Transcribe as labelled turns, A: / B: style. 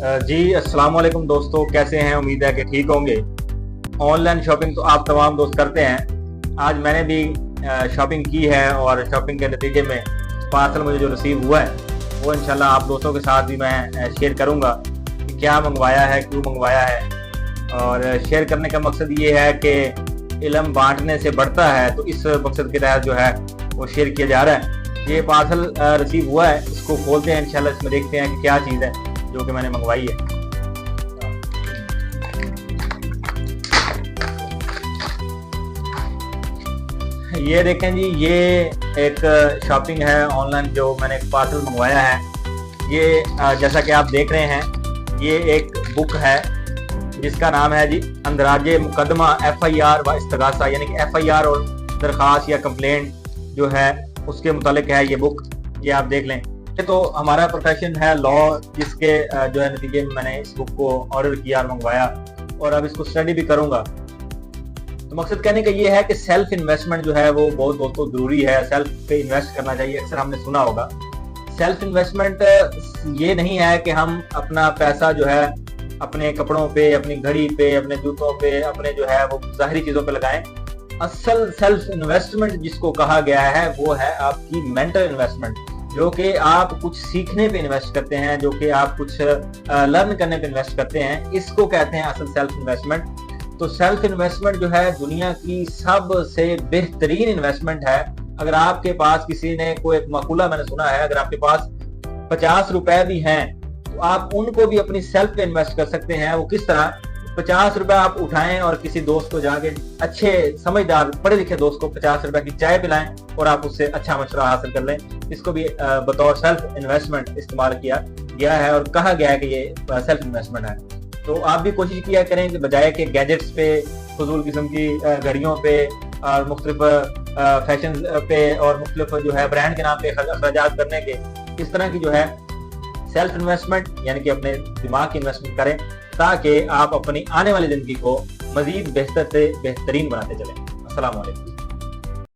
A: जी अस्सलाम वालेकुम दोस्तों, कैसे हैं? उम्मीद है कि ठीक होंगे। ऑनलाइन शॉपिंग तो आप तमाम दोस्त करते हैं। आज मैंने भी शॉपिंग की है और शॉपिंग के नतीजे में पार्सल मुझे जो रिसीव हुआ है वो इंशाल्लाह आप दोस्तों के साथ भी मैं शेयर करूंगा कि क्या मंगवाया है, क्यों मंगवाया है। और शेयर करने का मकसद ये है कि इल्म बांटने से बढ़ता है, तो इस मकसद के तहत जो है वो शेयर किया जा रहा है। ये पार्सल रिसीव हुआ है, इसको खोलते हैं इंशाल्लाह, इसमें देखते हैं कि क्या चीज़ है जो कि मैंने मंगवाई है। ये देखें जी, ये एक शॉपिंग है ऑनलाइन जो मैंने एक पार्सल मंगवाया है। ये जैसा कि आप देख रहे हैं, ये एक बुक है जिसका नाम है जी अंदराजे मुकदमा FIR व इस्तगासा, यानी कि FIR और दरख्वास्त या कंप्लेंट जो है उसके मुतालिक है ये बुक। ये आप देख लें। तो हमारा प्रोफेशन है लॉ, जिसके जो है नतीजे में मैंने इस बुक को ऑर्डर किया और मंगवाया और अब इसको स्टडी भी करूंगा। तो मकसद कहने का ये है कि सेल्फ इन्वेस्टमेंट जो है वो बहुत बहुत जरूरी है। सेल्फ पे इन्वेस्ट करना चाहिए। अक्सर हमने सुना होगा सेल्फ इन्वेस्टमेंट ये नहीं है कि हम अपना पैसा जो है अपने कपड़ों पे, अपनी घड़ी पे, अपने जूतों पे, अपने जो है वो ज़ाहिरी चीज़ों पे लगाएं। असल सेल्फ इन्वेस्टमेंट जिसको कहा गया है वो है आपकी मेंटल इन्वेस्टमेंट, जो कि आप कुछ सीखने पे इन्वेस्ट करते हैं, जो कि आप कुछ लर्न करने पे इन्वेस्ट करते हैं। इसको कहते हैं असल सेल्फ इन्वेस्टमेंट। तो सेल्फ इन्वेस्टमेंट जो है दुनिया की सबसे बेहतरीन इन्वेस्टमेंट है। अगर आपके पास किसी ने कोई एक मकूला मैंने सुना है, अगर आपके पास 50 रुपए भी हैं तो आप उनको भी अपनी सेल्फ पे इन्वेस्ट कर सकते हैं। वो किस तरह? 50 रुपए आप उठाएं और किसी दोस्त को जाके, अच्छे समझदार पढ़े लिखे दोस्त को 50 रुपए की चाय पिलाएं और आप उससे अच्छा मशवरा हासिल कर लें। इसको भी बतौर सेल्फ इन्वेस्टमेंट इस्तेमाल किया गया है और कहा गया है कि ये सेल्फ इन्वेस्टमेंट है। तो आप भी कोशिश किया करें कि बजाय के गैजेट्स पे, फजूल किस्म की घड़ियों पे और मुख्तलिफ फैशन पे और मुख्तलिफ जो है ब्रांड के नाम पे अखराजात करने के, इस तरह की जो है सेल्फ इन्वेस्टमेंट यानी कि अपने दिमाग की इन्वेस्टमेंट करें, ताकि आप अपनी आने वाली जिंदगी को मजीद बेहतर से बेहतरीन बनाते चलें। अस्सलाम वालेकुम।